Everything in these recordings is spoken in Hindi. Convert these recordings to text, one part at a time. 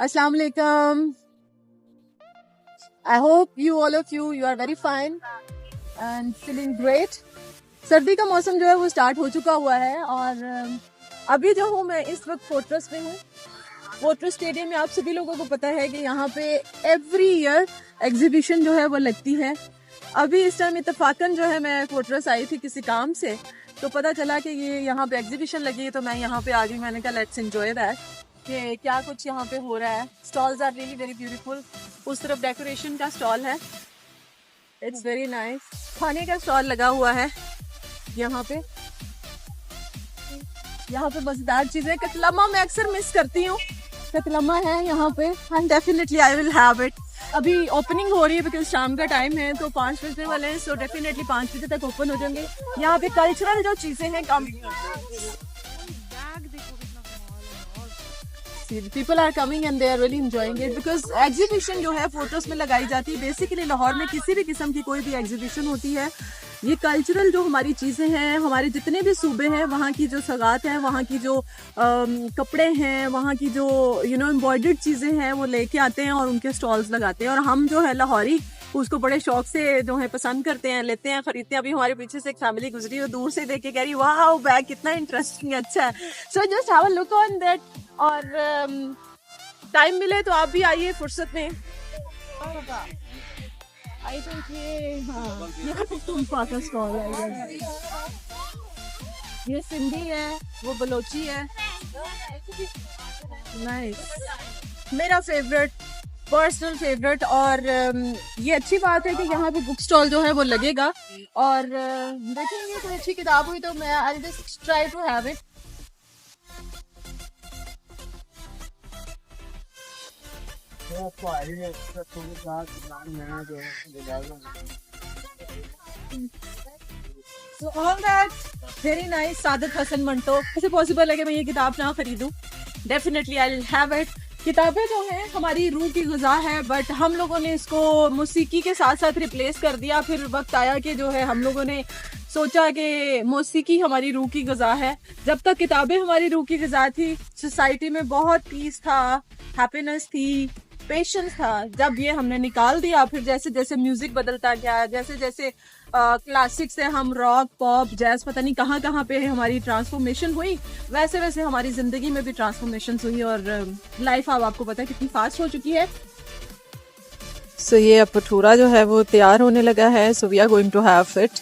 Assalamu alaikum. I hope all of you are very fine and feeling great. सर्दी का मौसम जो है वो स्टार्ट हो चुका हुआ है और अभी जो हूँ मैं इस वक्त फोर्ट्रेस में हूँ. फोर्ट्रेस स्टेडियम में आप सभी लोगों को पता है कि यहाँ पे एवरी ईयर एग्जीबिशन जो है वो लगती है. अभी इस टाइम इत्तेफाकन जो है मैं फोर्ट्रेस आई थी किसी काम से, तो पता चला कि ये यहाँ पे एग्जीबिशन लगी है, तो मैं यहाँ पे आ गई. मैंने कहा लेट्स एंजॉय दैट कि क्या कुछ यहाँ पे हो रहा है. Stalls are really very beautiful. उस तरफ डेकोरेशन का स्टॉल है, इट्स वेरी नाइस. खाने का स्टॉल लगा हुआ है यहाँ पे. यहाँ पे मजेदार चीजें. कतलम्मा मैं अक्सर मिस करती हूँ. कतलम्मा है यहाँ पे and definitely I will have it. अभी ओपनिंग हो रही है बिकॉज शाम का टाइम है, तो 5 बजने वाले हैं, सो डेफिनेटली 5 बजे तक ओपन हो जाएंगे. यहाँ पे कल्चरल जो चीजें हैं कम. People are coming and they are really enjoying it because exhibition जो है फोटोस में लगाई जाती है. बेसिकली लाहौर में किसी भी किस्म की कोई भी एग्जीबिशन होती है, ये कल्चरल जो हमारी चीज़ें हैं, हमारे जितने भी सूबे हैं वहाँ की जो सगात हैं, वहाँ की जो कपड़े हैं, वहाँ की जो एम्ब्रॉयडर्ड चीज़ें हैं वो लेके आते हैं और उनके स्टॉल्स लगाते हैं. और हम जो है लाहौरी उसको बड़े शौक से जो है पसंद करते हैं, लेते हैं, खरीदते हैं. अभी हमारे पीछे से एक फैमिली गुजरी है, दूर से देख के कह रही वाह बैग कितना इंटरेस्टिंग, अच्छा है. So just have a look on that. और टाइम मिले तो आप भी आइए फुर्सत में. आई थिंक ये पख्तूनख्वा का स्टॉल है. ये सिंधी है, वो बलोची है. नाइस. मेरा फेवरेट, पर्सनल फेवरेट. और ये अच्छी बात है कि यहाँ पे बुक स्टॉल जो है वो लगेगा. और देखेंगे कोई अच्छी किताब हुई तो मैं I just try to have it. So all that very nice. Saadat Hasan Manto. कैसे पॉसिबल है कि मैं ये किताब ना खरीदूं? Definitely I'll have it. किताबें जो हैं हमारी रूह की ग़िज़ा है, बट हम लोगों ने इसको मौसीकी के साथ साथ रिप्लेस कर दिया. फिर वक्त आया कि जो है हम लोगों ने सोचा कि मौसीकी हमारी रूह की ग़िज़ा है. जब तक किताबें हमारी रूह की ग़िज़ा थी, सोसाइटी में बहुत पीस था, हैप्पीनेस थी, पेशेंस था. जब ये हमने निकाल दिया, फिर जैसे जैसे म्यूजिक बदलता गया, जैसे जैसे क्लासिक से हम रॉक, पॉप, जैज, पता नहीं कहाँ कहाँ पे हमारी ट्रांसफॉर्मेशन हुई, वैसे वैसे हमारी जिंदगी में भी ट्रांसफॉर्मेशन हुई. और लाइफ अब आपको पता है कितनी फास्ट हो चुकी है. सो ये अब भटूरा जो है वो तैयार होने लगा है. So we are going to have it.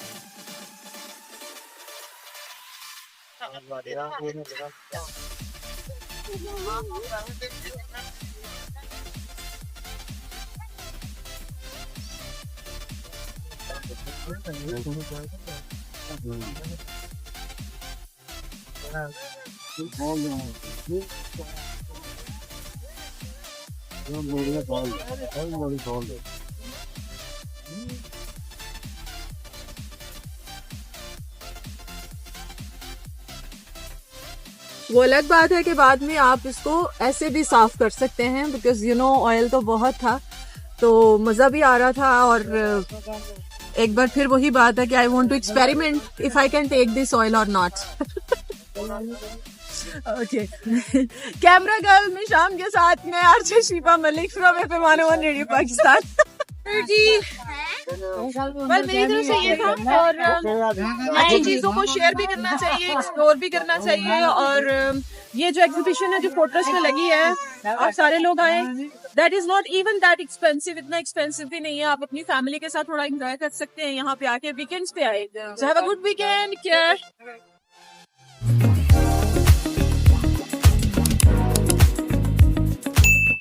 वो अलग बात है कि बाद में आप इसको ऐसे भी साफ कर सकते हैं बिकॉज ऑयल तो बहुत था, तो मज़ा भी आ रहा था. और एक बार फिर वही बात है कि I want to experiment if I can take this oil और नॉट. ओके. कैमरा गर्ल में शाम के साथ में RJ Shifa Malik from FM 101 radio Pakistan. जी बस मेरी तरफ से ये था. और अच्छी चीज़ों को शेयर भी करना चाहिए, एक्सप्लोर भी करना चाहिए. और ये जो एग्जीबिशन है जो फोर्ट्रेस में लगी है, आप सारे लोग आए. That is not even that expensive. इतना एक्सपेंसिव भी नहीं है. आप अपनी फैमिली के साथ थोड़ा एंजॉय कर सकते हैं यहाँ पे आके. वीकेंड्स पे आए. So have a good weekend. Care.